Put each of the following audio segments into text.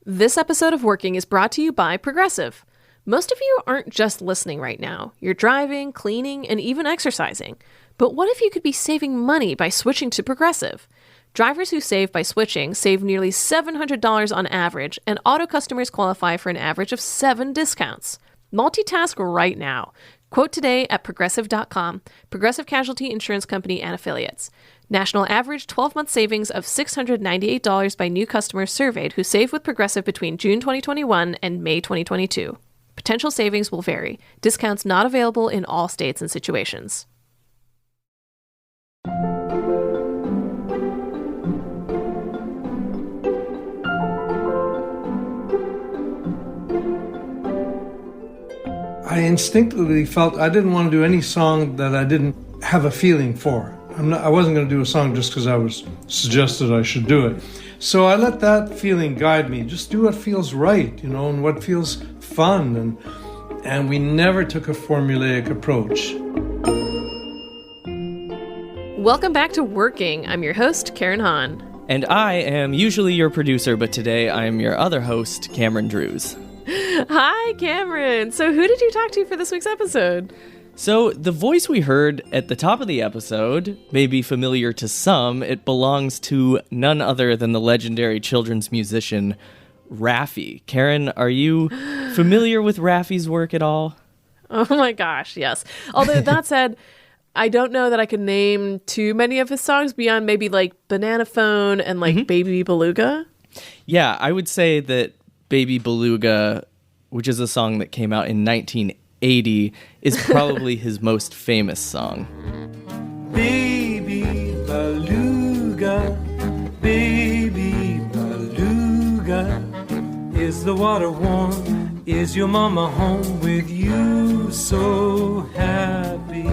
This episode of Working is brought to you by Progressive. Most of you aren't just listening right now. You're driving, cleaning, and even exercising. But what if you could be saving money by switching to Progressive? Drivers who save by switching save nearly $700 on average, and auto customers qualify for an average of 7 discounts. Multitask right now. Quote today at Progressive.com. Progressive Casualty Insurance Company and Affiliates. National average 12-month savings of $698 by new customers surveyed who saved with Progressive between June 2021 and May 2022. Potential savings will vary. Discounts not available in all states and situations. I instinctively felt I didn't want to do any song that I didn't have a feeling for. I wasn't going to do a song just because I was suggested I should do it. So I let that feeling guide me. Just do what feels right, and what feels fun. And we never took a formulaic approach. Welcome back to Working. I'm your host, Karen Hahn. And I am usually your producer, but today I am your other host, Cameron Drews. Hi, Cameron. So who did you talk to for this week's episode? So the voice we heard at the top of the episode may be familiar to some. It belongs to none other than the legendary children's musician, Rafi. Karen, are you familiar with Raffi's work at all? Oh my gosh, yes. Although that said, I don't know that I could name too many of his songs beyond maybe like Bananaphone and like Baby Beluga. Yeah, I would say that Baby Beluga, which is a song that came out in 1980, is probably his most famous song. Baby Beluga, Baby Beluga, is the water warm? Is your mama home with you so happy?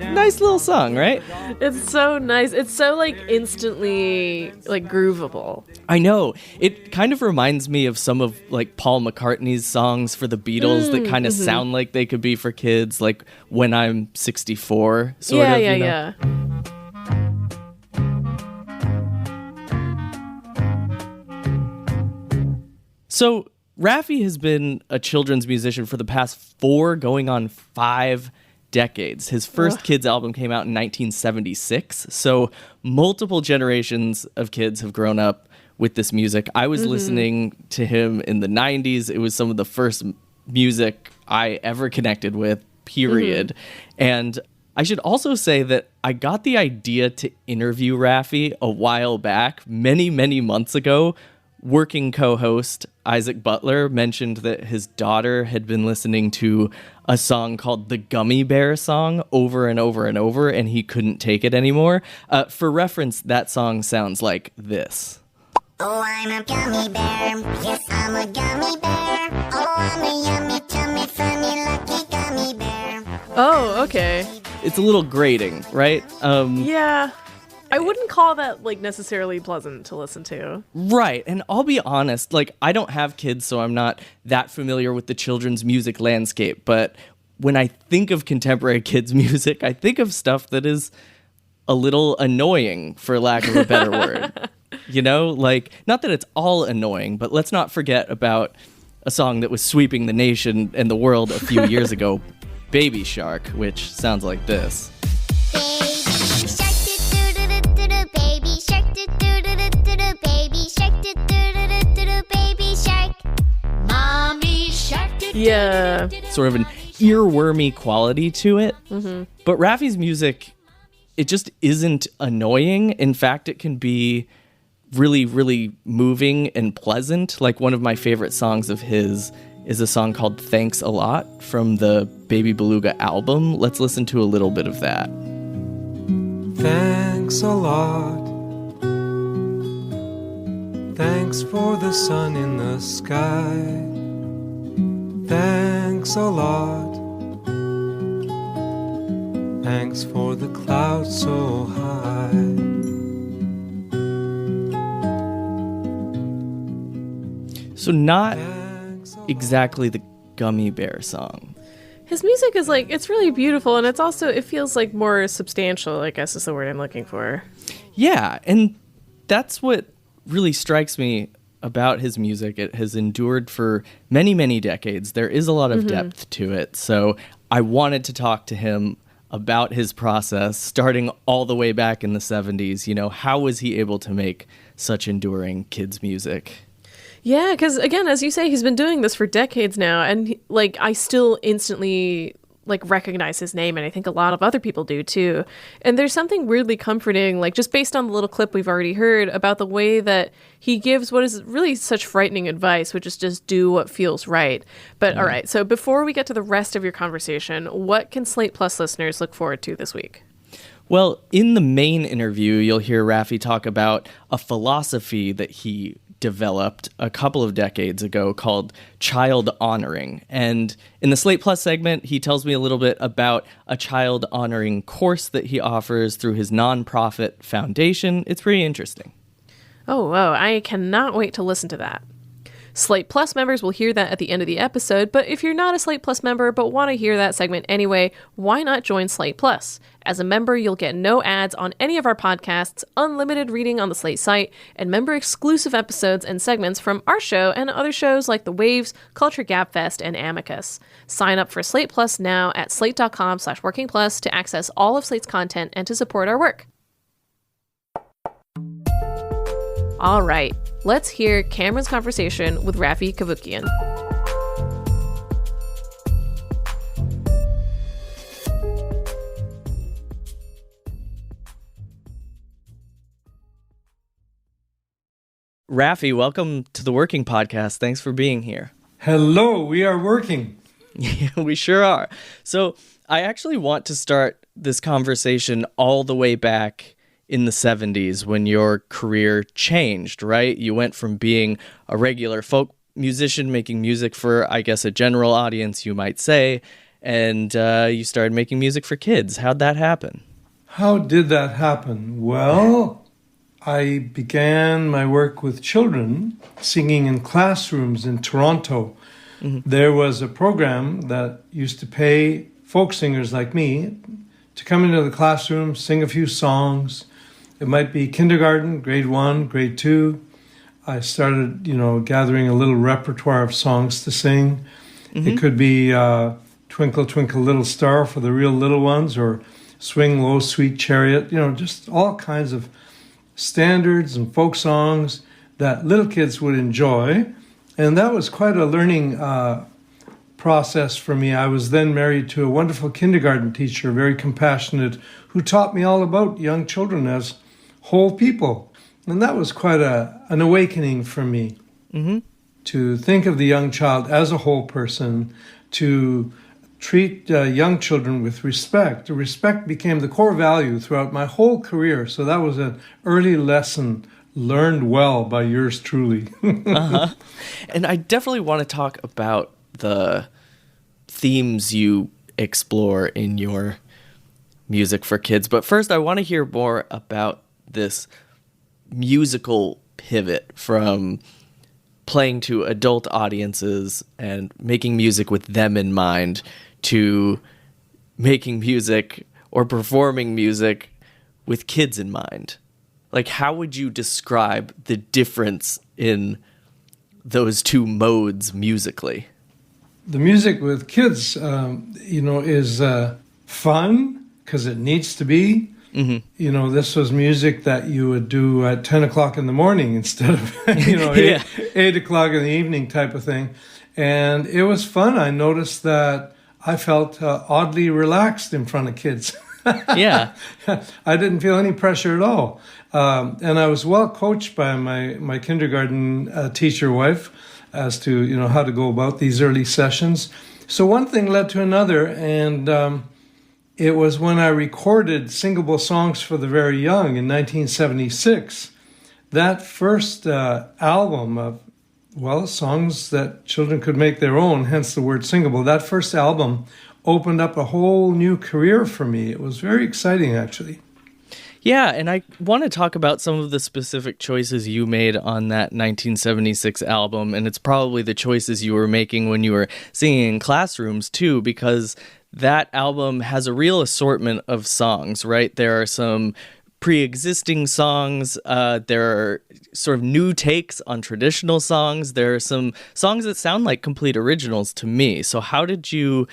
Nice little song, right? It's so nice. It's so like instantly like groovable. I know. It kind of reminds me of some of like Paul McCartney's songs for the Beatles that kind of sound like they could be for kids, like When I'm 64, sort of. Yeah. So Raffi has been a children's musician for the past 4 going on 5 decades. His first kids album came out in 1976, so multiple generations of kids have grown up with this music. I was listening to him in the 90s. It was some of the first music I ever connected with, period. And I should also say that I got the idea to interview Raffi a while back, many, many months ago. Working co-host Isaac Butler mentioned that his daughter had been listening to a song called the Gummy Bear Song over and over and over, and he couldn't take it anymore. For reference, that song sounds like this. Oh, I'm a gummy bear. Yes, I'm a gummy bear. Oh, I'm a yummy, tummy, funny, lucky gummy bear. Oh, okay. It's a little grating, right? Yeah. I wouldn't call that like necessarily pleasant to listen to. Right. And I'll be honest, like I don't have kids, so I'm not that familiar with the children's music landscape. But when I think of contemporary kids music, I think of stuff that is a little annoying, for lack of a better word. Like, not that it's all annoying, but let's not forget about a song that was sweeping the nation and the world a few years ago, Baby Shark, which sounds like this. Yeah. Sort of an earwormy quality to it. But Raffi's music, it just isn't annoying. In fact, it can be really, really moving and pleasant. Like one of my favorite songs of his is a song called Thanks a Lot from the Baby Beluga album. Let's listen to a little bit of that. Thanks a lot. Thanks for the sun in the sky. Thanks a lot. Thanks for the clouds so high. So not exactly the Gummy Bear song. His music is like, it's really beautiful, and it's also, it feels like more substantial, I guess is the word I'm looking for. Yeah, and that's what really strikes me about his music. It has endured for many, many decades. There is a lot of depth to it. So I wanted to talk to him about his process, starting all the way back in the 70s. You know, how was he able to make such enduring kids' music? Yeah, because again, as you say, he's been doing this for decades now, and like I still instantly like recognize his name, and I think a lot of other people do too. And there's something weirdly comforting, like just based on the little clip we've already heard, about the way that he gives what is really such frightening advice, which is just do what feels right. But all right, so before we get to the rest of your conversation, what can Slate Plus listeners look forward to this week? Well, in the main interview, you'll hear Raffi talk about a philosophy that he developed a couple of decades ago called child honoring. And in the Slate Plus segment, he tells me a little bit about a child honoring course that he offers through his nonprofit foundation. It's pretty interesting. Oh, whoa, I cannot wait to listen to that. Slate Plus members will hear that at the end of the episode, but if you're not a Slate Plus member but want to hear that segment anyway, why not join Slate Plus? As a member, you'll get no ads on any of our podcasts, unlimited reading on the Slate site, and member-exclusive episodes and segments from our show and other shows like The Waves, Culture Gap Fest, and Amicus. Sign up for Slate Plus now at slate.com/workingplus to access all of Slate's content and to support our work. All right, let's hear Cameron's conversation with Raffi Cavoukian. Raffi, welcome to the Working Podcast. Thanks for being here. Hello, we are working. Yeah, we sure are. So I actually want to start this conversation all the way back in the 70s when your career changed, right? You went from being a regular folk musician making music for, I guess, a general audience, you might say, and you started making music for kids. How'd that happen? How did that happen? Well, I began my work with children singing in classrooms in Toronto. There was a program that used to pay folk singers like me to come into the classroom, sing a few songs. It might be kindergarten, grade 1, grade 2. I started, gathering a little repertoire of songs to sing. It could be Twinkle, Twinkle, Little Star for the real little ones, or Swing Low, Sweet Chariot, just all kinds of standards and folk songs that little kids would enjoy. And that was quite a learning process for me. I was then married to a wonderful kindergarten teacher, very compassionate, who taught me all about young children as whole people. And that was quite an awakening for me, to think of the young child as a whole person, to treat young children with respect. Respect became the core value throughout my whole career. So that was an early lesson learned well by yours truly. And I definitely want to talk about the themes you explore in your music for kids. But first, I want to hear more about this musical pivot from playing to adult audiences and making music with them in mind to making music or performing music with kids in mind. Like, how would you describe the difference in those two modes musically? The music with kids, is fun because it needs to be. This was music that you would do at 10 o'clock in the morning instead of, 8 o'clock in the evening type of thing. And it was fun. I noticed that I felt oddly relaxed in front of kids. Yeah. I didn't feel any pressure at all. And I was well coached by my kindergarten teacher wife as to, how to go about these early sessions. So one thing led to another, and it was when I recorded Singable Songs for the Very Young in 1976. That first album of, songs that children could make their own, hence the word singable. That first album opened up a whole new career for me. It was very exciting, actually. Yeah, and I want to talk about some of the specific choices you made on that 1976 album, and it's probably the choices you were making when you were singing in classrooms, too, because that album has a real assortment of songs, right? There are some pre-existing songs. There are sort of new takes on traditional songs. There are some songs that sound like complete originals to me. So how did you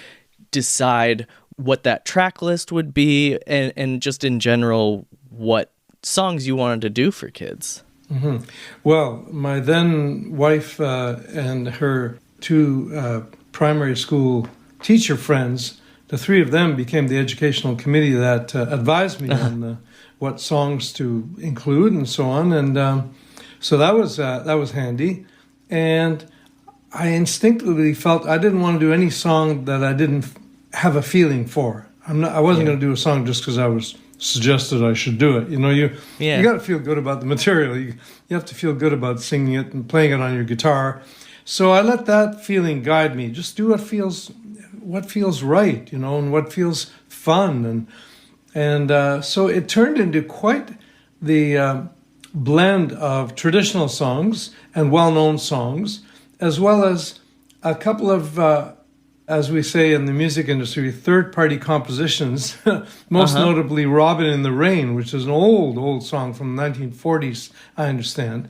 decide what that track list would be, and just in general, what songs you wanted to do for kids? Mm-hmm. Well, my then wife and her two primary school teacher friends, the three of them became the educational committee that advised me on what songs to include and so on. And so that was handy. And I instinctively felt I didn't want to do any song that I didn't have a feeling for. I wasn't going to do a song just because I was suggested I should do it. You know, you got to feel good about the material. You have to feel good about singing it and playing it on your guitar. So I let that feeling guide me. Just do what feels right, you know, and what feels fun. And so it turned into quite the blend of traditional songs and well-known songs, as well as a couple of as we say in the music industry, third-party compositions, most notably Robin in the Rain, which is an old song from the 1940s, I understand.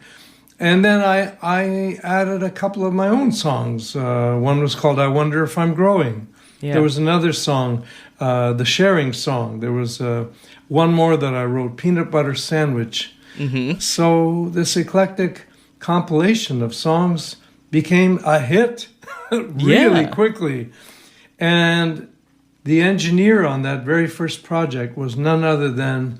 And then I added a couple of my own songs. One was called I Wonder If I'm Growing. Yeah. There was another song, the Sharing Song. There was one more that I wrote, Peanut Butter Sandwich. Mm-hmm. So this eclectic compilation of songs became a hit really quickly. And the engineer on that very first project was none other than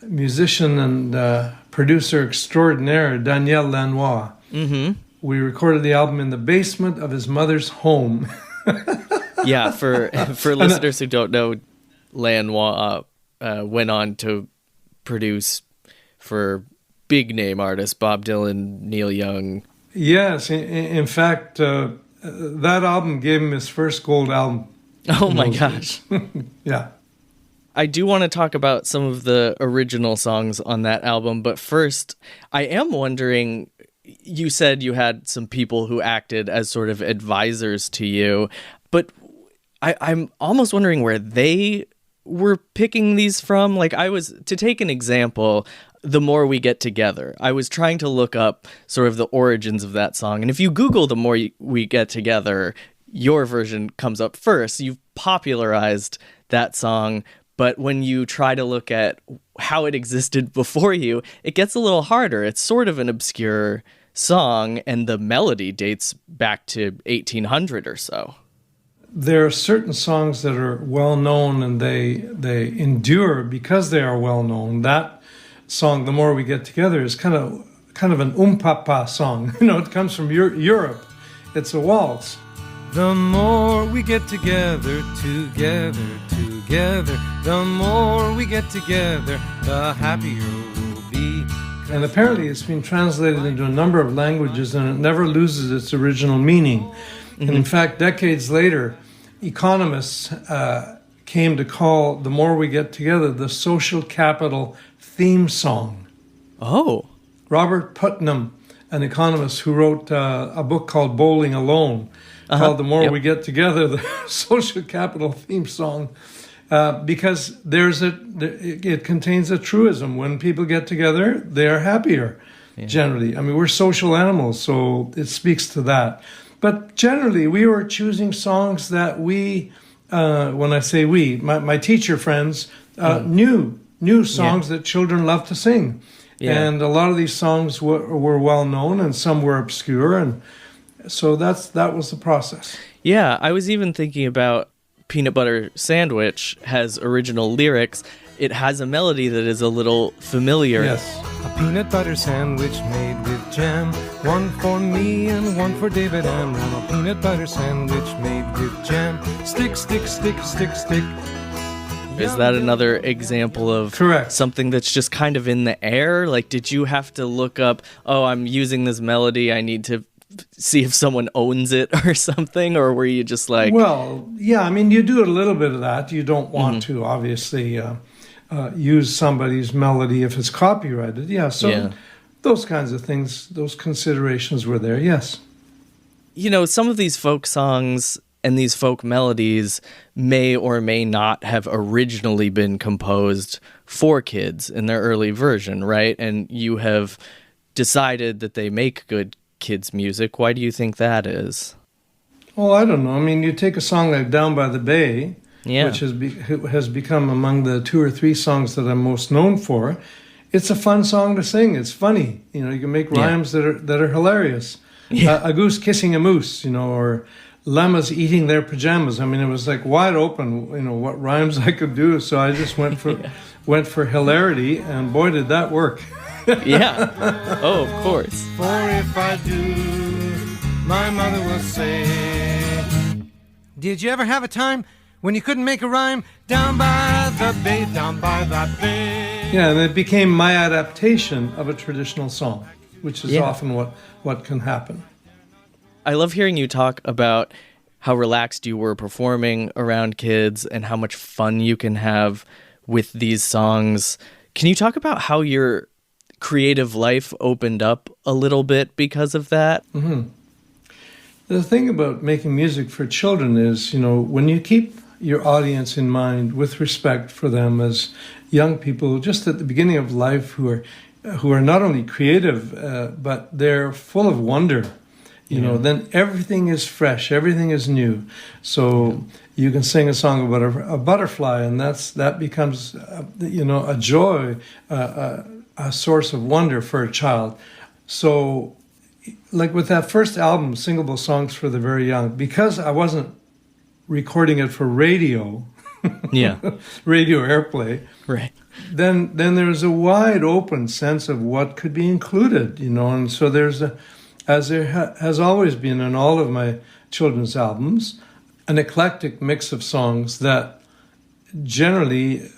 musician and producer extraordinaire Daniel Lanois. Mm-hmm. We recorded the album in the basement of his mother's home. Yeah, for listeners who don't know, Lanois went on to produce for big name artists, Bob Dylan, Neil Young. Yes, in fact, that album gave him his first gold album. Oh my gosh. Yeah. I do want to talk about some of the original songs on that album, but first, I am wondering, you said you had some people who acted as sort of advisors to you, but I'm almost wondering where they were picking these from. Like, to take an example, The More We Get Together, I was trying to look up sort of the origins of that song. And if you Google The More We Get Together, your version comes up first. You've popularized that song. But when you try to look at how it existed before you, it gets a little harder. It's sort of an obscure song, and the melody dates back to 1800 or so. There are certain songs that are well known and they endure because they are well known. That song, The More We Get Together, is kind of an papa song. You know, it comes from Europe. It's a waltz. The more we get together, together, the more we get together, the happier we'll be. And apparently it's been translated into a number of languages and it never loses its original meaning. Mm-hmm. And in fact, decades later, economists came to call The More We Get Together the social capital theme song. Oh. Robert Putnam, an economist who wrote a book called Bowling Alone, called The More We Get Together, the social capital theme song, because it contains a truism. When people get together, they are happier, generally. I mean, we're social animals, so it speaks to that. But generally, we were choosing songs that we, when I say we, my teacher friends, knew songs that children love to sing. Yeah. And a lot of these songs were well known and some were obscure. And so that was the process. Yeah, I was even thinking about Peanut Butter Sandwich has original lyrics. It has a melody that is a little familiar. Yes. A peanut butter sandwich made with jam, one for me and one for David Amram. A peanut butter sandwich made with jam. Stick, stick, stick, stick, stick. Is that another example of Correct. Something that's just kind of in the air? Like, did you have to look up, I'm using this melody, I need to see if someone owns it or something? Or were you just like... Well, yeah, I mean, you do a little bit of that. You don't want to, obviously, use somebody's melody if it's copyrighted. Yeah, so those kinds of things, those considerations were there, yes. You know, some of these folk songs and these folk melodies may or may not have originally been composed for kids in their early version, right? And you have decided that they make good kids' music. Why do you think that is? Well, I don't know. I mean, you take a song like Down by the Bay, which has become among the 2 or 3 songs that I'm most known for. It's a fun song to sing. It's funny. You know, you can make rhymes that are hilarious. Yeah. A goose kissing a moose, you know, or llamas eating their pajamas. I mean, it was like wide open, you know, what rhymes I could do. So I just went for hilarity, and boy, did that work. Yeah. Oh, of course. For if I do, my mother will say, did you ever have a time when you couldn't make a rhyme? Down by the bay, down by that bay. Yeah, and it became my adaptation of a traditional song, which is often what can happen. I love hearing you talk about how relaxed you were performing around kids and how much fun you can have with these songs. Can you talk about how your creative life opened up a little bit because of that? Mm-hmm. The thing about making music for children is, you know, when you keep your audience in mind with respect for them as young people, just at the beginning of life, who are not only creative, but they're full of wonder, you know, then everything is fresh, everything is new. So you can sing a song about a butterfly, and that becomes, you know, a joy, a source of wonder for a child. So, like with that first album, Singable Songs for the Very Young, because I wasn't recording it for radio, radio airplay, right? Then there's a wide open sense of what could be included, you know, and so there's as there has always been in all of my children's albums, an eclectic mix of songs that generally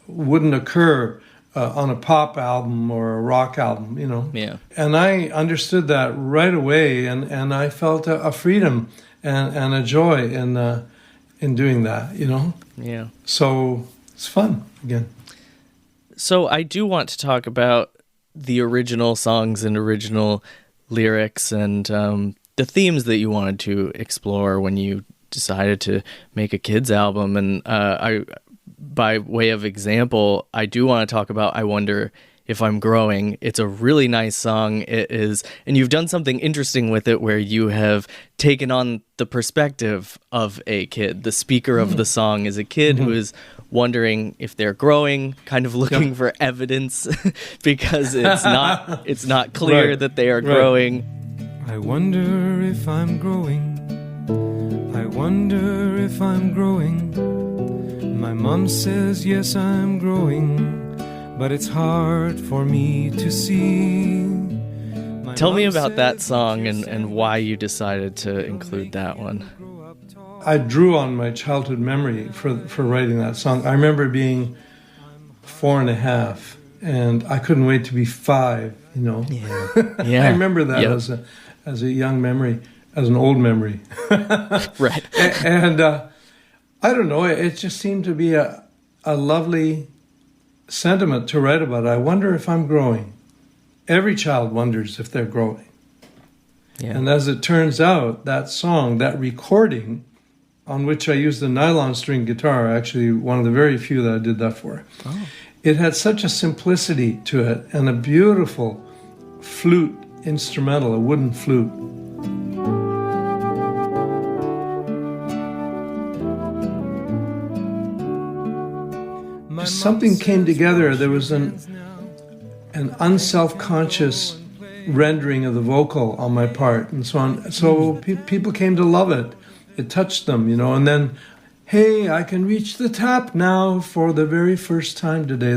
wouldn't occur on a pop album or a rock album, you know. Yeah. And I understood that right away, and I felt a freedom and a joy in doing that, you know. Yeah. So it's fun again. So I do want to talk about the original songs and original lyrics and the themes that you wanted to explore when you decided to make a kids album. And by way of example, I do want to talk about I Wonder If I'm Growing. It's a really nice song. It is, and you've done something interesting with it where you have taken on the perspective of a kid. The speaker of the song is a kid who is wondering if they're growing, kind of looking for evidence because it's not clear that they are growing. I wonder if I'm growing. I wonder if I'm growing. My mom says yes, I'm growing, but it's hard for me to see. Tell me about that song and why you decided to include that one. I drew on my childhood memory for writing that song. I remember being 4.5, and I couldn't wait to be 5, you know. Yeah. I remember that as a young memory, as an old memory. Right. And I don't know, it just seemed to be a lovely sentiment to write about. I wonder if I'm growing. Every child wonders if they're growing. Yeah. And as it turns out, that song, that recording, on which I used the nylon string guitar, actually one of the very few that I did that for, it had such a simplicity to it and a beautiful flute instrumental, a wooden flute. Something came together. There was an unself-conscious rendering of the vocal on my part and so on. So people came to love it. It touched them, you know. And then, hey, I can reach the top now for the very first time today.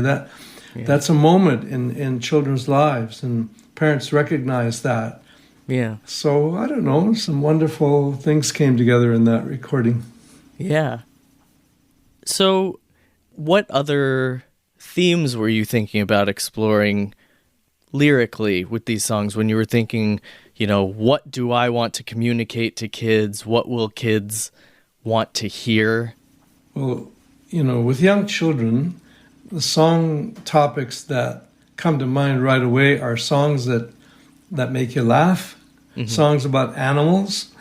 That's a moment in children's lives, and parents recognize that. Yeah. So, I don't know, some wonderful things came together in that recording. Yeah. So, what other themes were you thinking about exploring lyrically with these songs when you were thinking, you know, what do I want to communicate to kids? What will kids want to hear? Well, you know, with young children, the song topics that come to mind right away are songs that make you laugh, songs about animals,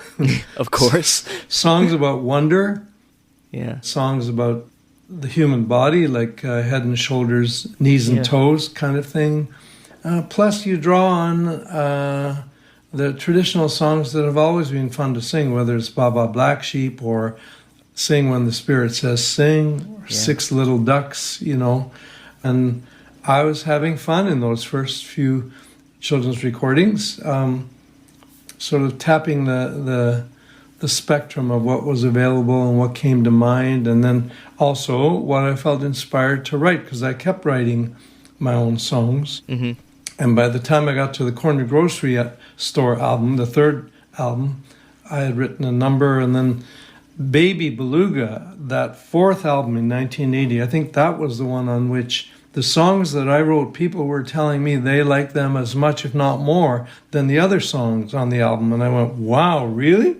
Of course. songs about wonder, Yeah. songs about the human body, like head and shoulders, knees and toes kind of thing. Plus, you draw on the traditional songs that have always been fun to sing, whether it's Baba Black Sheep or Sing When the Spirit Says Sing, or Six Little Ducks, And I was having fun in those first few children's recordings, sort of tapping the spectrum of what was available and what came to mind, and then also what I felt inspired to write, because I kept writing my own songs. Mm-hmm. And by the time I got to the Corner Grocery Store album, the third album, I had written a number, and then Baby Beluga, that fourth album in 1980, I think that was the one on which the songs that I wrote, people were telling me they liked them as much, if not more, than the other songs on the album. And I went, wow, really?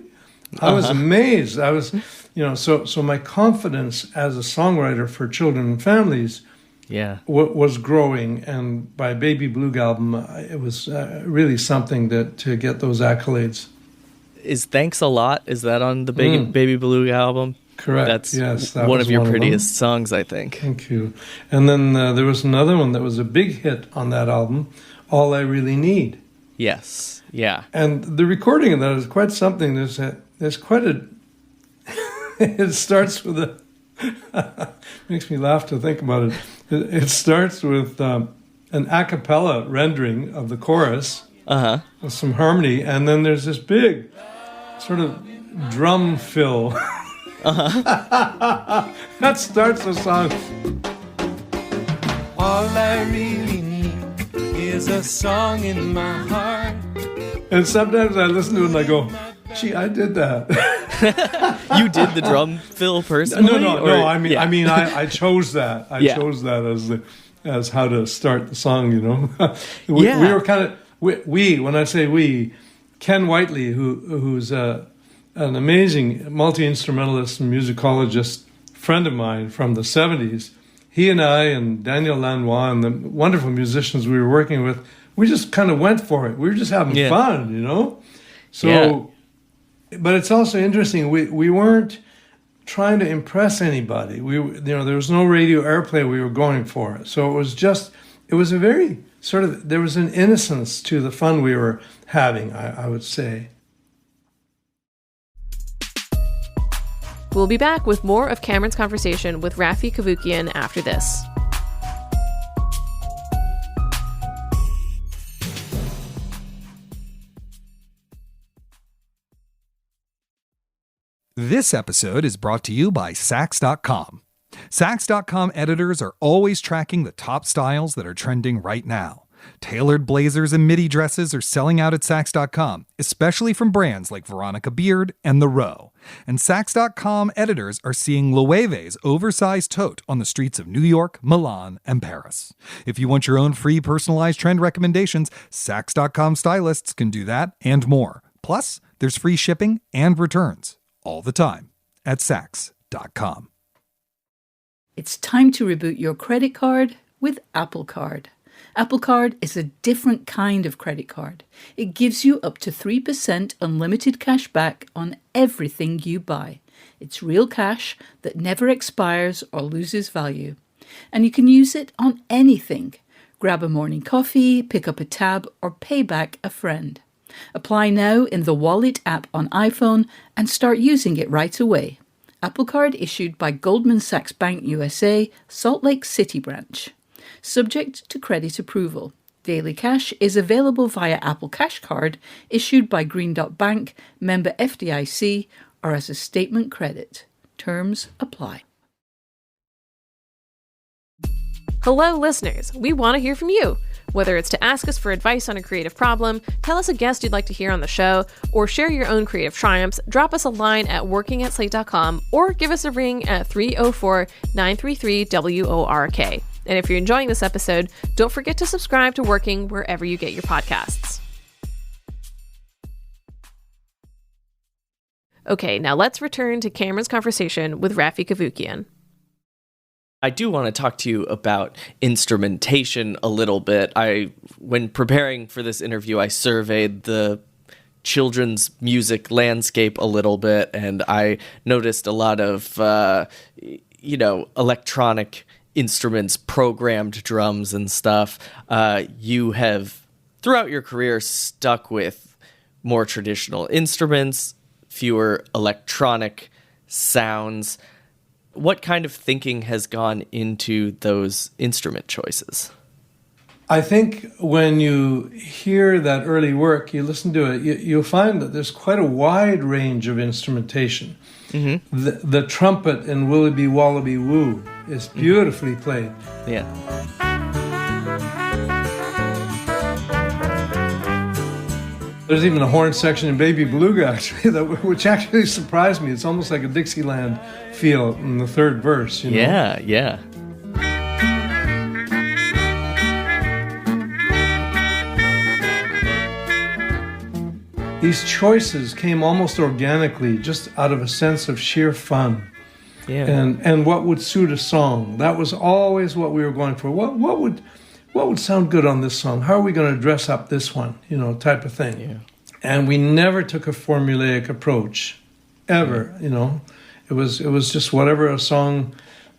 I was amazed. I was, so my confidence as a songwriter for children and families was growing. And by Baby Beluga album, it was really something to get those accolades. Is Thanks a Lot? Is that on the Baby Beluga album? Correct. That's that one was of your one prettiest songs, I think. Thank you. And then there was another one that was a big hit on that album, All I Really Need. Yes. Yeah. And the recording of that is quite something. There's quite a... it starts with a... makes me laugh to think about it. It starts with an a cappella rendering of the chorus with some harmony, and then there's this big sort of drum fill. That starts the song. All I really need is a song in my heart. And sometimes I listen to it and I go, gee, I did that. You did the drum fill personally? No. I chose that. I chose that as how to start the song. We were kind of when I say we, Ken Whiteley, who's an amazing multi-instrumentalist and musicologist friend of mine from the 70s. He and I and Daniel Lanois and the wonderful musicians we were working with, we just kind of went for it. We were just having fun, So, but it's also interesting. We weren't trying to impress anybody. There was no radio airplay we were going for. So it was a very there was an innocence to the fun we were having, I would say. We'll be back with more of Cameron's conversation with Raffi Cavoukian after this. This episode is brought to you by Sax.com. Sax.com editors are always tracking the top styles that are trending right now. Tailored blazers and midi dresses are selling out at Sax.com, especially from brands like Veronica Beard and The Row. And Sax.com editors are seeing Loewe's oversized tote on the streets of New York, Milan, and Paris. If you want your own free personalized trend recommendations, Sax.com stylists can do that and more. Plus, there's free shipping and returns all the time at Sax.com. It's time to reboot your credit card with Apple Card. Apple Card is a different kind of credit card. It gives you up to 3% unlimited cash back on everything you buy. It's real cash that never expires or loses value. And you can use it on anything. Grab a morning coffee, pick up a tab, or pay back a friend. Apply now in the Wallet app on iPhone and start using it right away. Apple Card issued by Goldman Sachs Bank USA, Salt Lake City branch. Subject to credit approval. Daily cash is available via Apple Cash Card issued by Green Dot Bank, member FDIC, or as a statement credit. Terms apply. Hello, listeners. We want to hear from you. Whether it's to ask us for advice on a creative problem, tell us a guest you'd like to hear on the show, or share your own creative triumphs, drop us a line at working@slate.com or give us a ring at 304-933-WORK. And if you're enjoying this episode, don't forget to subscribe to Working wherever you get your podcasts. Okay, now let's return to Cameron's conversation with Raffi Cavoukian. I do want to talk to you about instrumentation a little bit. When preparing for this interview, I surveyed the children's music landscape a little bit, and I noticed a lot of, electronic instruments, programmed drums and stuff. You have, throughout your career, stuck with more traditional instruments, fewer electronic sounds. What kind of thinking has gone into those instrument choices? I think when you hear that early work, you listen to it, you'll find that there's quite a wide range of instrumentation. Mm-hmm. The trumpet in Willoughby Wallaby Woo is beautifully played. Yeah. There's even a horn section in Baby Beluga, actually, which actually surprised me. It's almost like a Dixieland feel in the third verse. Yeah, yeah. These choices came almost organically, just out of a sense of sheer fun. Yeah. And what would suit a song. That was always what we were going for. What would sound good on this song? How are we going to dress up this one? Type of thing. Yeah. And we never took a formulaic approach, ever. It was just whatever a song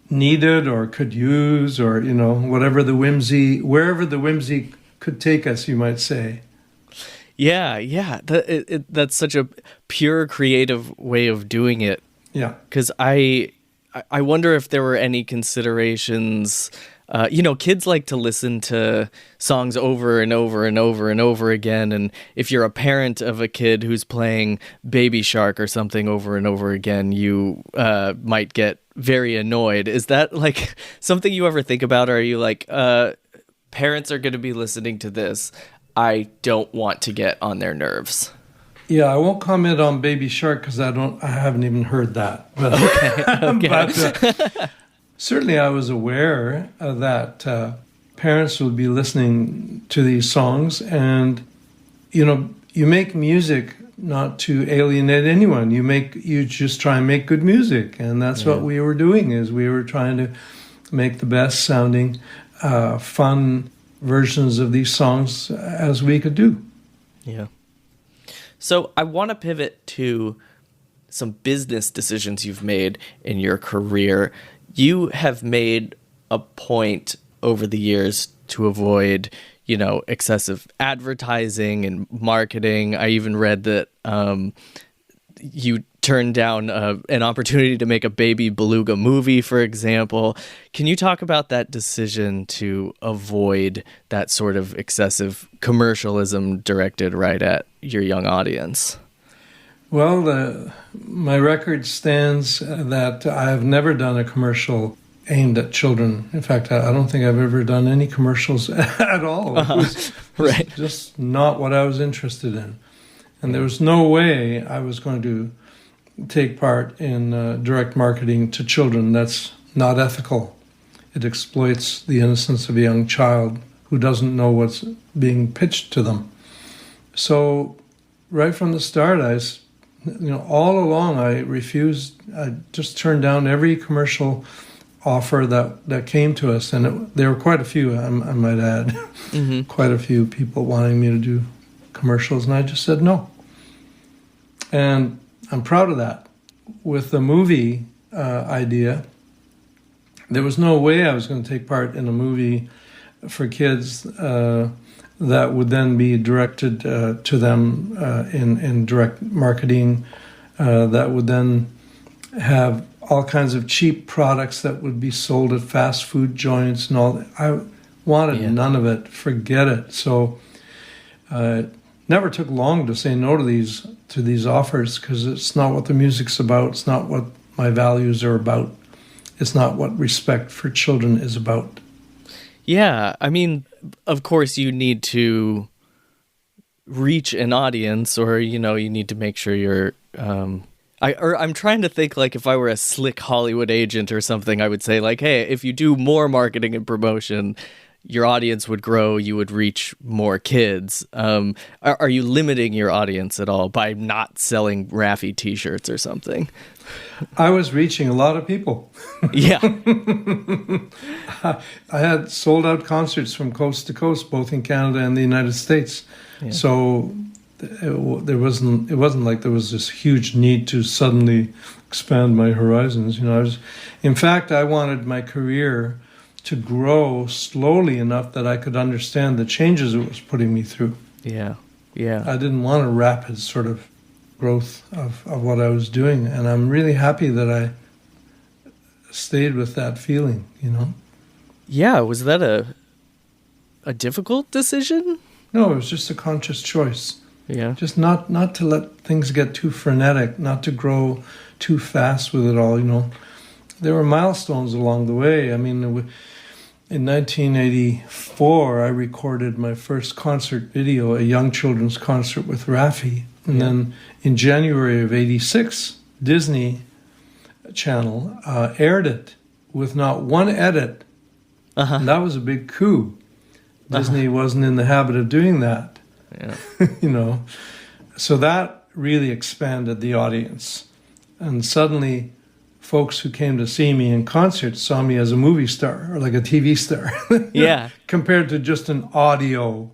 needed or could use, or wherever the whimsy could take us, you might say. Yeah. That's such a pure creative way of doing it. Yeah. Because I wonder if there were any considerations. Kids like to listen to songs over and over and over and over again. And if you're a parent of a kid who's playing Baby Shark or something over and over again, you might get very annoyed. Is that like something you ever think about? Or are you like, parents are going to be listening to this, I don't want to get on their nerves? Yeah, I won't comment on Baby Shark because I haven't even heard that. But, okay. But certainly I was aware that parents would be listening to these songs, and you make music not to alienate anyone. You just try and make good music, and that's what we were doing. Is we were trying to make the best sounding, fun versions of these songs as we could do. Yeah. So I want to pivot to some business decisions you've made in your career. You have made a point over the years to avoid, excessive advertising and marketing. I even read that you turned down an opportunity to make a Baby Beluga movie, for example. Can you talk about that decision to avoid that sort of excessive commercialism directed right at your young audience? Well, my record stands that I have never done a commercial aimed at children. In fact, I don't think I've ever done any commercials at all. It was right. Just not what I was interested in. And there was no way I was going to take part in direct marketing to children. That's not ethical. It exploits the innocence of a young child who doesn't know what's being pitched to them. So right from the start, all along I refused. I just turned down every commercial offer that came to us, and there were quite a few, I might add, mm-hmm. quite a few people wanting me to do commercials, and I just said no. And I'm proud of that. With the movie idea, there was no way I was going to take part in a movie for kids that would then be directed to them in direct marketing, that would then have all kinds of cheap products that would be sold at fast food joints and all that. I wanted none of it. Forget it. So it never took long to say no to these offers, because it's not what the music's about. It's not what my values are about. It's not what respect for children is about. Yeah, I mean, of course you need to reach an audience, or you need to make sure you're I'm trying to think, like, if I were a slick Hollywood agent or something, I would say, like, hey, if you do more marketing and promotion, your audience would grow, you would reach more kids. Are you limiting your audience at all by not selling Raffi t-shirts or something? I was reaching a lot of people. Yeah. I had sold out concerts from coast to coast, both in Canada and the United States. Yeah. So It wasn't like there was this huge need to suddenly expand my horizons. In fact, I wanted my career to grow slowly enough that I could understand the changes it was putting me through. Yeah. I didn't want a rapid sort of growth of what I was doing, and I'm really happy that I stayed with that feeling, Yeah, was that a difficult decision? No, it was just a conscious choice. Yeah. Just not to let things get too frenetic, not to grow too fast with it all, There were milestones along the way. I mean, in 1984, I recorded my first concert video, a young children's concert with Rafi. And then in January of 86, Disney Channel aired it with not one edit. And that was a big coup. Disney wasn't in the habit of doing that. Yeah. So that really expanded the audience. And suddenly, folks who came to see me in concert saw me as a movie star or like a TV star. Yeah. Compared to just an audio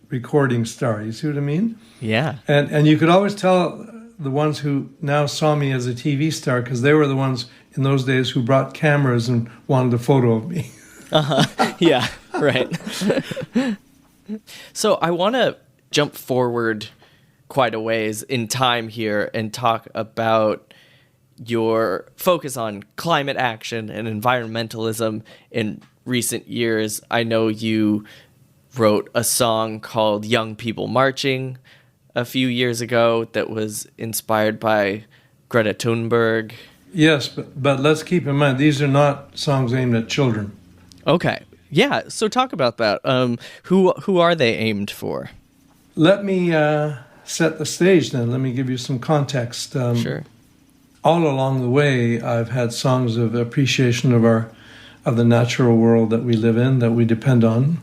recording star. You see what I mean? Yeah. And you could always tell the ones who now saw me as a TV star because they were the ones in those days who brought cameras and wanted a photo of me. Yeah, right. So I want to jump forward quite a ways in time here and talk about your focus on climate action and environmentalism in recent years. I know you wrote a song called Young People Marching a few years ago that was inspired by Greta Thunberg. Yes, but let's keep in mind, these are not songs aimed at children. Okay. Yeah, so talk about that. Who are they aimed for? Let me set the stage then. Let me give you some context. Sure. All along the way, I've had songs of appreciation of the natural world that we live in, that we depend on,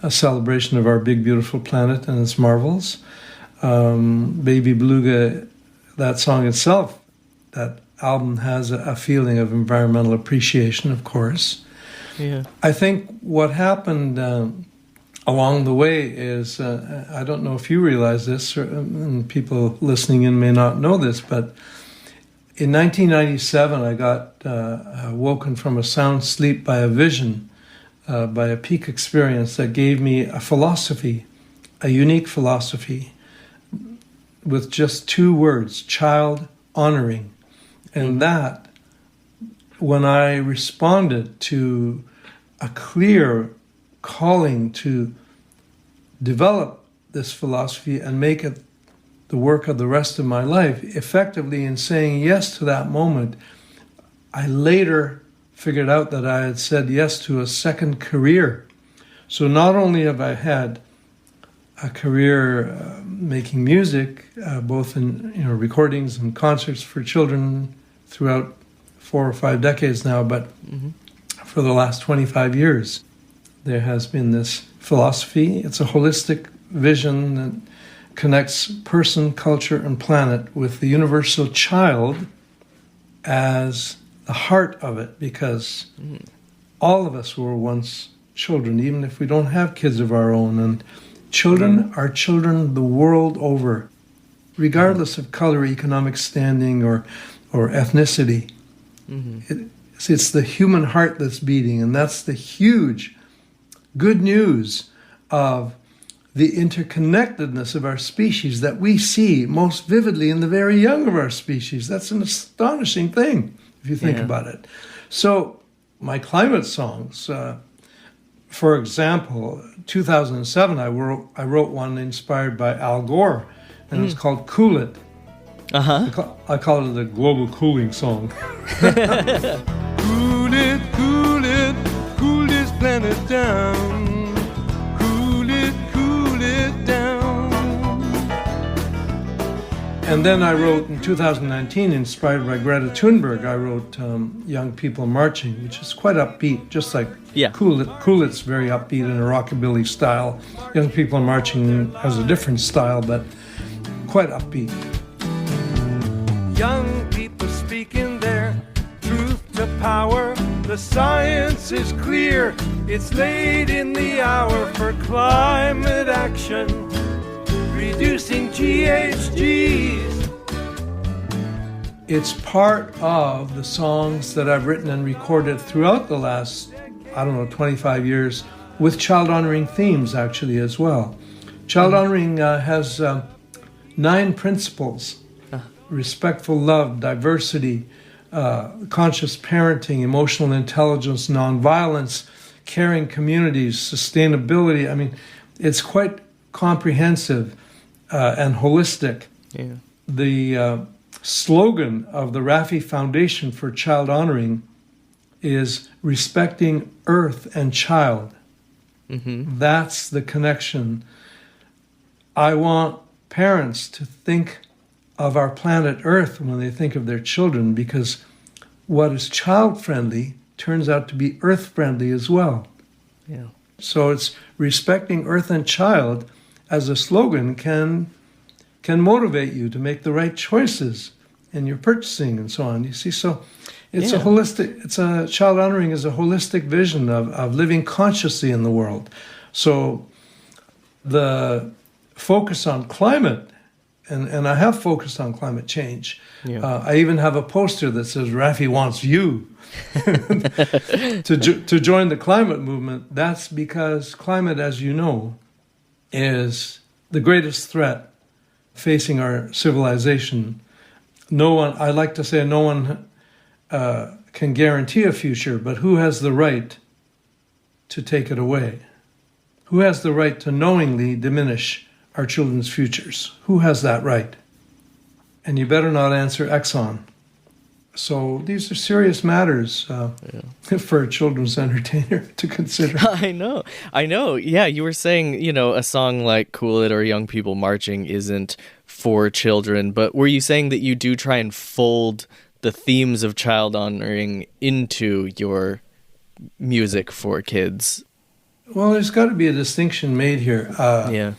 a celebration of our big, beautiful planet and its marvels. Baby Beluga, that song itself, that album has a feeling of environmental appreciation, of course. Yeah. I think what happened along the way is, I don't know if you realize this, and people listening in may not know this, but in 1997, I got woken from a sound sleep by a vision, by a peak experience that gave me a philosophy, a unique philosophy, with just 2 words, child honoring. And that, when I responded to a clear calling to develop this philosophy and make it the work of the rest of my life, effectively in saying yes to that moment, I later figured out that I had said yes to a second career. So not only have I had a career making music, both in recordings and concerts for children throughout 4 or 5 decades now, but for the last 25 years, there has been this philosophy. It's a holistic vision that connects person, culture, and planet with the universal child as the heart of it, because all of us were once children, even if we don't have kids of our own. And children are children the world over, regardless of color, economic standing, or ethnicity. It's the human heart that's beating, and that's the huge good news of the interconnectedness of our species that we see most vividly in the very young of our species. That's an astonishing thing, if you think about it. So my climate songs, for example, 2007, I wrote one inspired by Al Gore, and it's called Cool It. I call it the global cooling song. Cool it, cool it, cool this planet down. Cool it down. And then I wrote, in 2019, inspired by Greta Thunberg, I wrote Young People Marching, which is quite upbeat, just like Cool It. Cool It's very upbeat in a rockabilly style. Young People Marching has a different style, but quite upbeat. Young people speaking their truth to power. The science is clear. It's late in the hour for climate action. reducing GHGs. It's part of the songs that I've written and recorded throughout the last, 25 years, with child-honoring themes, actually, as well. Child-honoring has 9 principles: respectful love, diversity, conscious parenting, emotional intelligence, nonviolence, caring communities, sustainability. I mean, it's quite comprehensive and holistic. Yeah. The slogan of the Rafi Foundation for Child Honoring is respecting earth and child. Mm-hmm. That's the connection. I want parents to think of our planet Earth when they think of their children, because what is child-friendly turns out to be earth-friendly as well. Yeah. So it's respecting earth and child as a slogan can motivate you to make the right choices in your purchasing and so on. You see, so it's a holistic, child honoring is a holistic vision of living consciously in the world. So the focus on climate, and I have focused on climate change. Yeah. I even have a poster that says Rafi wants you to join the climate movement. That's because climate, as you know, is the greatest threat facing our civilization. I like to say no one can guarantee a future, but who has the right to take it away? Who has the right to knowingly diminish our children's futures? Who has that right? And you better not answer Exxon. So these are serious matters for a children's entertainer to consider. I know. Yeah, you were saying, a song like Cool It or Young People Marching isn't for children, but were you saying that you do try and fold the themes of child honoring into your music for kids? Well, there's got to be a distinction made here. Yeah.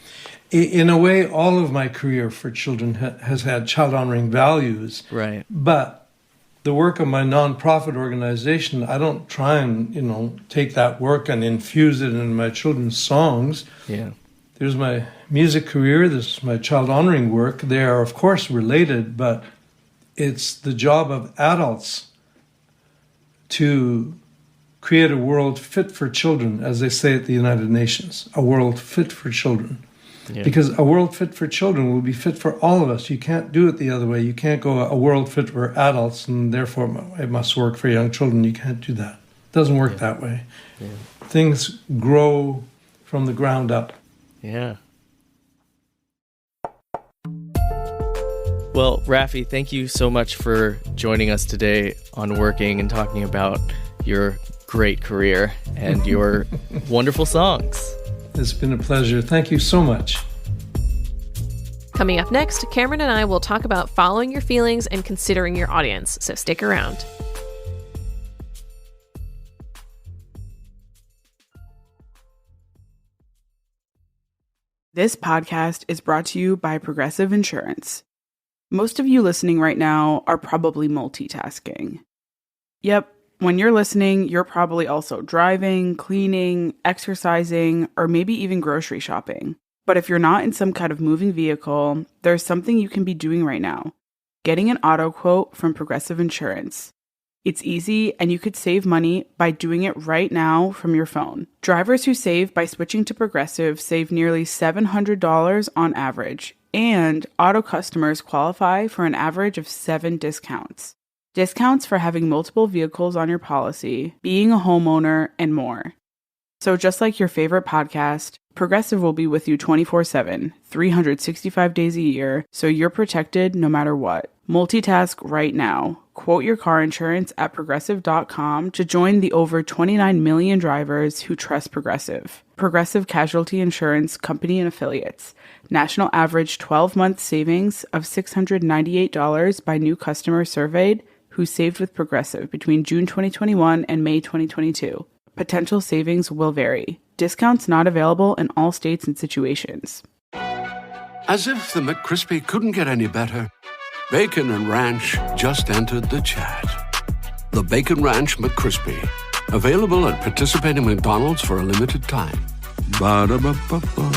In a way, all of my career for children has had child honoring values. Right. But the work of my nonprofit organization, I don't try and, take that work and infuse it in my children's songs. Yeah. There's my music career, there's my child honoring work. They are, of course, related, but it's the job of adults to create a world fit for children, as they say at the United Nations, a world fit for children. Yeah. Because a world fit for children will be fit for all of us. You can't do it the other way. You can't go a world fit for adults and therefore it must work for young children. You can't do that. It doesn't work that way. Yeah. Things grow from the ground up. Yeah. Well, Rafi, thank you so much for joining us today on Working and talking about your great career and your wonderful songs. It's been a pleasure. Thank you so much. Coming up next, Cameron and I will talk about following your feelings and considering your audience, so stick around. This podcast is brought to you by Progressive Insurance. Most of you listening right now are probably multitasking. Yep, when you're listening, you're probably also driving, cleaning, exercising, or maybe even grocery shopping. But if you're not in some kind of moving vehicle, there's something you can be doing right now. Getting an auto quote from Progressive Insurance. It's easy, and you could save money by doing it right now from your phone. Drivers who save by switching to Progressive save nearly $700 on average, and auto customers qualify for an average of 7 discounts. Discounts for having multiple vehicles on your policy, being a homeowner, and more. So just like your favorite podcast, Progressive will be with you 24/7, 365 days a year, so you're protected no matter what. Multitask right now. Quote your car insurance at Progressive.com to join the over 29 million drivers who trust Progressive. Progressive Casualty Insurance Company and Affiliates. National average 12-month savings of $698 by new customers surveyed who saved with Progressive between June 2021 and May 2022. Potential savings will vary. Discounts not available in all states and situations. As if the McCrispy couldn't get any better, Bacon and Ranch just entered the chat. The Bacon Ranch McCrispy, available at participating McDonald's for a limited time. Ba-da-ba-ba-ba.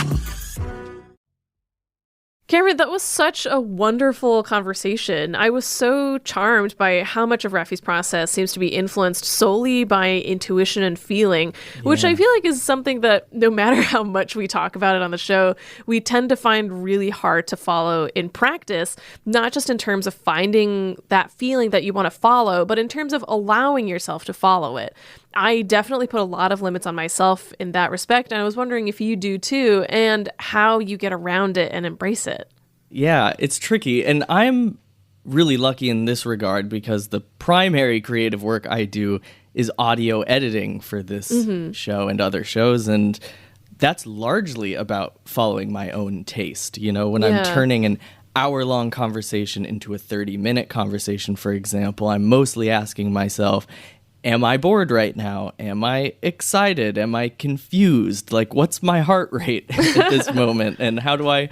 Cameron, that was such a wonderful conversation. I was so charmed by how much of Raffi's process seems to be influenced solely by intuition and feeling, which I feel like is something that no matter how much we talk about it on the show, we tend to find really hard to follow in practice, not just in terms of finding that feeling that you want to follow, but in terms of allowing yourself to follow it. I definitely put a lot of limits on myself in that respect, and I was wondering if you do too, and how you get around it and embrace it. Yeah, it's tricky, and I'm really lucky in this regard because the primary creative work I do is audio editing for this show and other shows, and that's largely about following my own taste. You know, when I'm turning an hour-long conversation into a 30-minute conversation, for example, I'm mostly asking myself, am I bored right now? Am I excited? Am I confused? Like, what's my heart rate at this moment? And how do I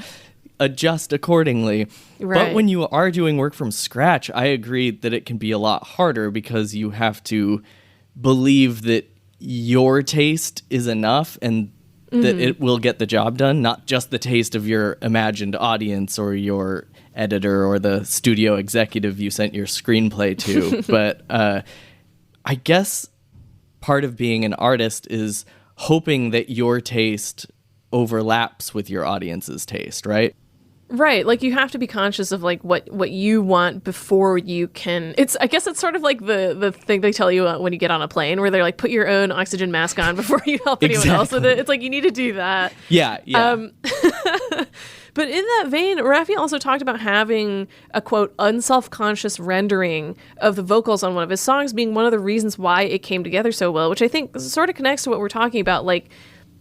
adjust accordingly? Right. But when you are doing work from scratch, I agree that it can be a lot harder because you have to believe that your taste is enough and that it will get the job done, not just the taste of your imagined audience or your editor or the studio executive you sent your screenplay to. But I guess part of being an artist is hoping that your taste overlaps with your audience's taste, right? Right, like you have to be conscious of like what you want before you can. I guess it's sort of like the thing they tell you when you get on a plane, where they're like, put your own oxygen mask on before you help anyone else with it. It's like you need to do that. Yeah. But in that vein, Raffi also talked about having a, quote, unself-conscious rendering of the vocals on one of his songs being one of the reasons why it came together so well, which I think sort of connects to what we're talking about. Like,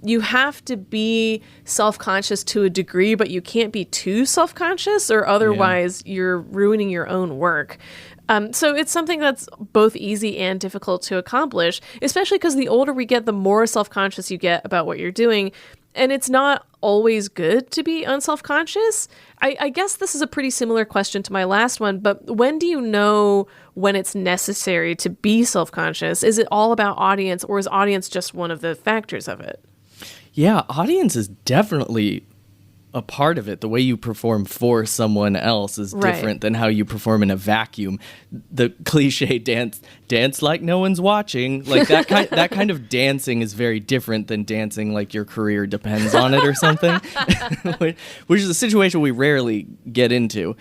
you have to be self-conscious to a degree, but you can't be too self-conscious or otherwise you're ruining your own work. So it's something that's both easy and difficult to accomplish, especially because the older we get, the more self-conscious you get about what you're doing. And it's not always good to be unself-conscious. I guess this is a pretty similar question to my last one, but when do you know when it's necessary to be self-conscious? Is it all about audience, or is audience just one of the factors of it? Yeah, audience is definitely a part of it. The way you perform for someone else is different than how you perform in a vacuum. The cliche dance like no one's watching, like that kind of dancing is very different than dancing like your career depends on it or something, which is a situation we rarely get into,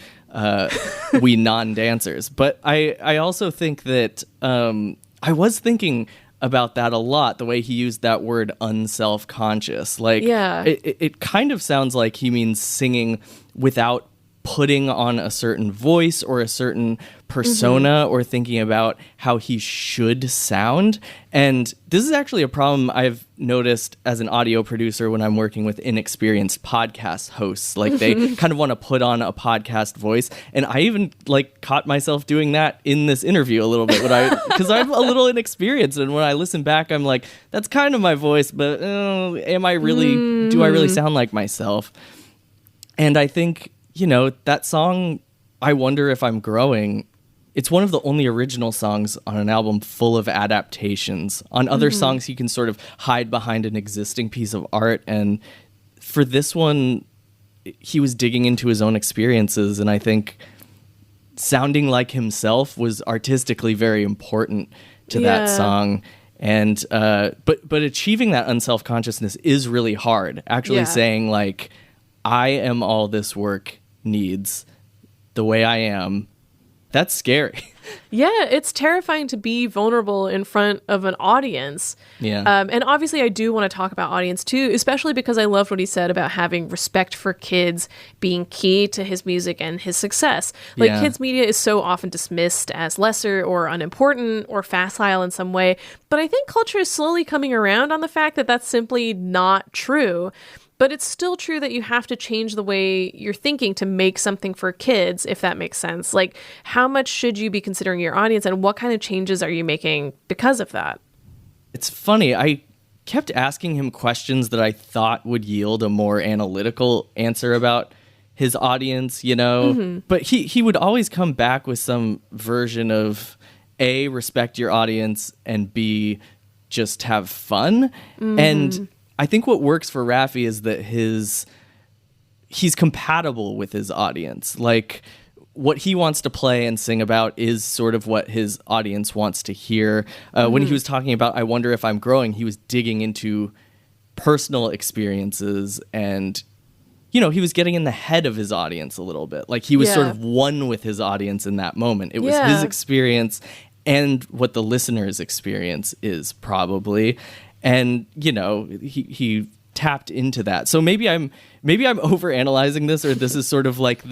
we non-dancers. But I also think that I was thinking about that a lot, the way he used that word unself-conscious. Like, it kind of sounds like he means singing without putting on a certain voice or a certain persona or thinking about how he should sound. And this is actually a problem I've noticed as an audio producer when I'm working with inexperienced podcast hosts. Like, they kind of want to put on a podcast voice. And I even like caught myself doing that in this interview a little bit because I'm a little inexperienced. And when I listen back, I'm like, that's kind of my voice, but do I really sound like myself? And I think, you know, that song, I Wonder If I'm Growing, it's one of the only original songs on an album full of adaptations. On other songs, you can sort of hide behind an existing piece of art. And for this one, he was digging into his own experiences. And I think sounding like himself was artistically very important to that song. And but achieving that unself-consciousness is really hard. Actually saying, like, I am all this work needs, the way I am, that's scary. Yeah, it's terrifying to be vulnerable in front of an audience. Yeah. And obviously I do want to talk about audience too, especially because I loved what he said about having respect for kids being key to his music and his success. Like, kids media is so often dismissed as lesser or unimportant or facile in some way, but I think culture is slowly coming around on the fact that that's simply not true. But it's still true that you have to change the way you're thinking to make something for kids, if that makes sense. Like, how much should you be considering your audience, and what kind of changes are you making because of that? It's funny. I kept asking him questions that I thought would yield a more analytical answer about his audience, you know? But he would always come back with some version of A, respect your audience, and B, just have fun. And I think what works for Raffi is that he's compatible with his audience. Like, what he wants to play and sing about is sort of what his audience wants to hear. When he was talking about I Wonder If I'm Growing, he was digging into personal experiences, and he was getting in the head of his audience a little bit. Like, he was sort of one with his audience in that moment. It was his experience and what the listener's experience is, probably. And he tapped into that. So maybe I'm overanalyzing this, or this is sort of like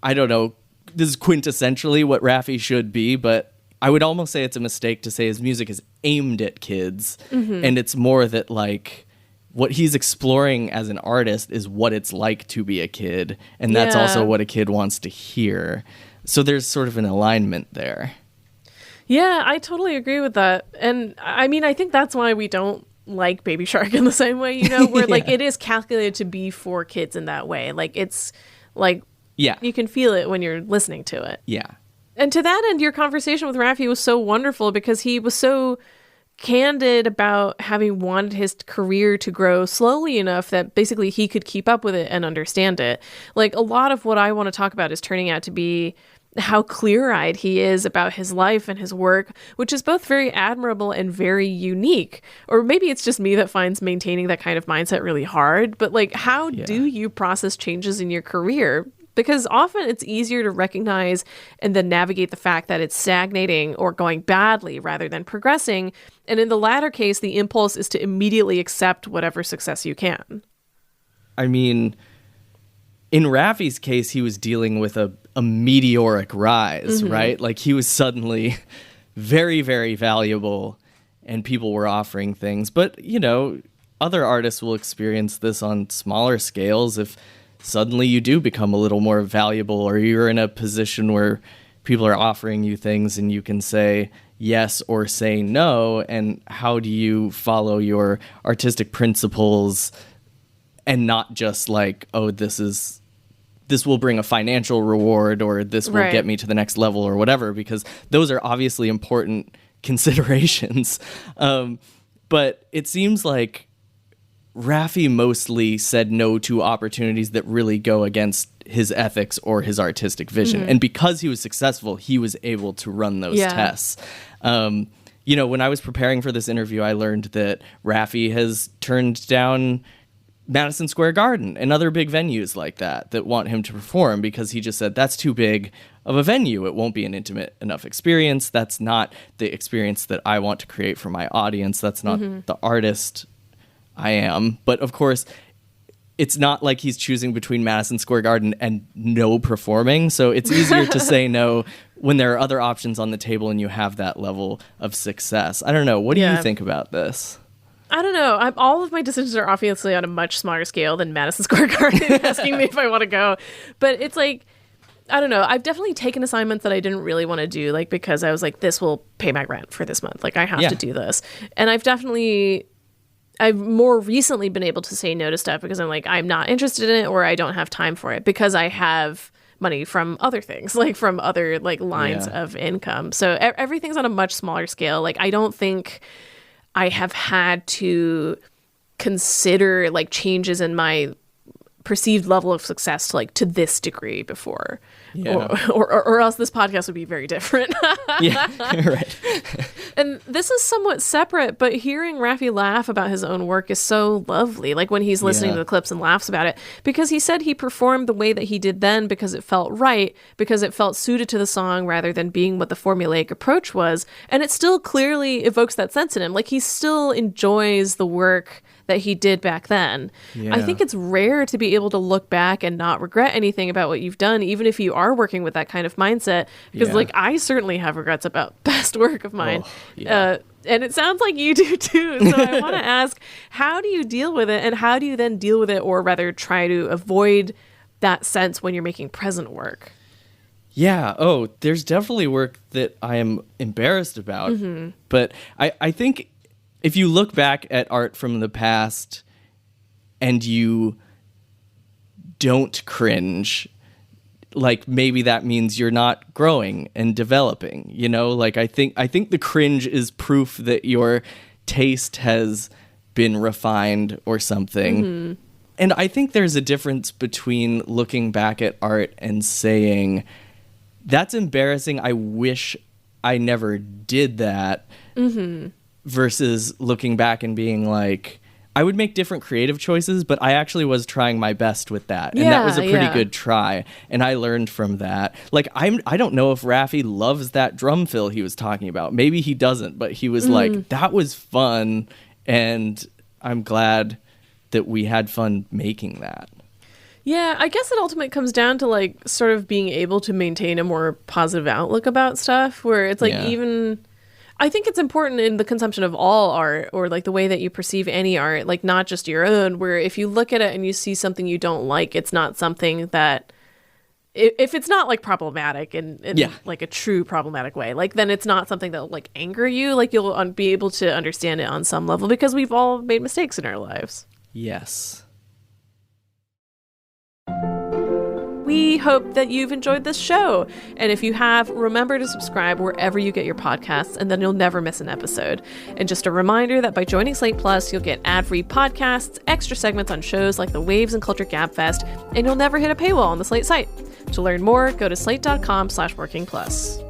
I don't know, this is quintessentially what Raffi should be, but I would almost say it's a mistake to say his music is aimed at kids, and it's more that, like, what he's exploring as an artist is what it's like to be a kid, and that's also what a kid wants to hear. So there's sort of an alignment there. Yeah, I totally agree with that. And I mean, I think that's why we don't like Baby Shark in the same way, where like it is calculated to be for kids in that way. Like, it's like, you can feel it when you're listening to it. Yeah. And to that end, your conversation with Raffi was so wonderful because he was so candid about having wanted his career to grow slowly enough that basically he could keep up with it and understand it. Like, a lot of what I want to talk about is turning out to be how clear-eyed he is about his life and his work, which is both very admirable and very unique. Or maybe it's just me that finds maintaining that kind of mindset really hard. But, like, how do you process changes in your career? Because often it's easier to recognize and then navigate the fact that it's stagnating or going badly rather than progressing. And in the latter case, the impulse is to immediately accept whatever success you can. I mean, in Raffi's case, he was dealing with a meteoric rise, right? Like, he was suddenly very, very valuable and people were offering things. But, other artists will experience this on smaller scales if suddenly you do become a little more valuable, or you're in a position where people are offering you things and you can say yes or say no. And how do you follow your artistic principles and not just like, oh, this will bring a financial reward, or this will get me to the next level, or whatever, because those are obviously important considerations. But it seems like Raffi mostly said no to opportunities that really go against his ethics or his artistic vision. And because he was successful, he was able to run those tests. When I was preparing for this interview, I learned that Raffi has turned down Madison Square Garden and other big venues like that want him to perform because he just said, that's too big of a venue. It won't be an intimate enough experience. That's not the experience that I want to create for my audience. That's not the artist I am. But of course, it's not like he's choosing between Madison Square Garden and no performing. So it's easier to say no when there are other options on the table and you have that level of success. I don't know. What do you think about this? I don't know. All of my decisions are obviously on a much smaller scale than Madison Square Garden asking me if I want to go. But it's like, I don't know. I've definitely taken assignments that I didn't really want to do, like, because I was like, this will pay my rent for this month. Like, I have to do this. And I've more recently been able to say no to stuff because I'm like, I'm not interested in it, or I don't have time for it, because I have money from other things, like from other like lines of income. So everything's on a much smaller scale. Like, I don't think I have had to consider like changes in my perceived level of success to this degree before. Or else this podcast would be very different. Right. And this is somewhat separate, but hearing Raffi laugh about his own work is so lovely. Like, when he's listening to the clips and laughs about it, because he said he performed the way that he did then because it felt right, because it felt suited to the song rather than being what the formulaic approach was. And it still clearly evokes that sense in him. Like, he still enjoys the work that he did back then. I think it's rare to be able to look back and not regret anything about what you've done, even if you are working with that kind of mindset. Because like, I certainly have regrets about past work of mine. And it sounds like you do too. So I want to ask, how do you deal with it, and how do you then deal with it, or rather try to avoid that sense when you're making present work? There's definitely work that I am embarrassed about. But I think if you look back at art from the past and you don't cringe, like, maybe that means you're not growing and developing, Like, I think the cringe is proof that your taste has been refined or something. And I think there's a difference between looking back at art and saying, that's embarrassing, I wish I never did that, versus looking back and being like, I would make different creative choices, but I actually was trying my best with that. And that was a pretty good try. And I learned from that. Like, I don't know if Raffi loves that drum fill he was talking about. Maybe he doesn't, but he was like, that was fun. And I'm glad that we had fun making that. Yeah, I guess it ultimately comes down to like sort of being able to maintain a more positive outlook about stuff, where it's like even... I think it's important in the consumption of all art, or like the way that you perceive any art, like not just your own, where if you look at it and you see something you don't like, it's not something that, if it's not like problematic in like a true problematic way, like then it's not something that will like anger you. Like you'll be able to understand it on some level because we've all made mistakes in our lives. Yes. We hope that you've enjoyed this show. And if you have, remember to subscribe wherever you get your podcasts, and then you'll never miss an episode. And just a reminder that by joining Slate Plus, you'll get ad-free podcasts, extra segments on shows like the Waves and Culture Gab Fest, and you'll never hit a paywall on the Slate site. To learn more, go to slate.com/workingplus.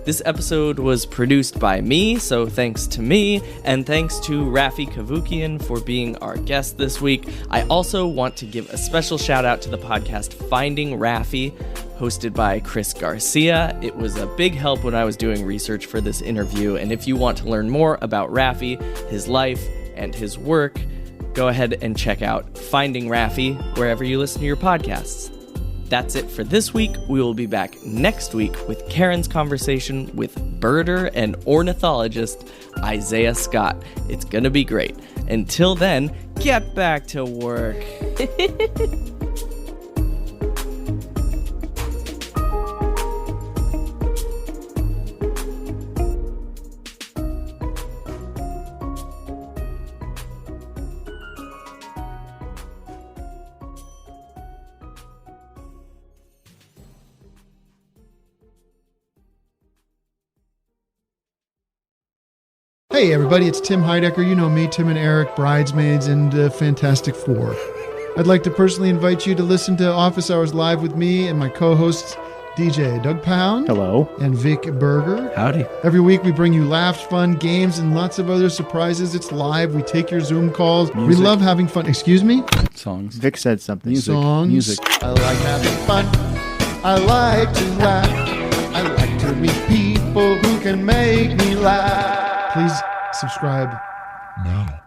This episode was produced by me, so thanks to me, and thanks to Raffi Cavoukian for being our guest this week. I also want to give a special shout out to the podcast Finding Raffi, hosted by Chris Garcia. It was a big help when I was doing research for this interview, and if you want to learn more about Raffi, his life, and his work, go ahead and check out Finding Raffi wherever you listen to your podcasts. That's it for this week. We will be back next week with Karen's conversation with birder and ornithologist Isaiah Scott. It's gonna be great. Until then, get back to work. Hey everybody, it's Tim Heidecker. You know me, Tim and Eric, Bridesmaids, and Fantastic Four. I'd like to personally invite you to listen to Office Hours Live with me and my co-hosts, DJ Doug Pound. Hello. And Vic Berger. Howdy. Every week we bring you laughs, fun, games, and lots of other surprises. It's live. We take your Zoom calls. Music. We love having fun. Excuse me? Songs. Vic said something. Music. Songs. Music. I like having fun. I like to laugh. I like to meet people who can make me laugh. Please subscribe now.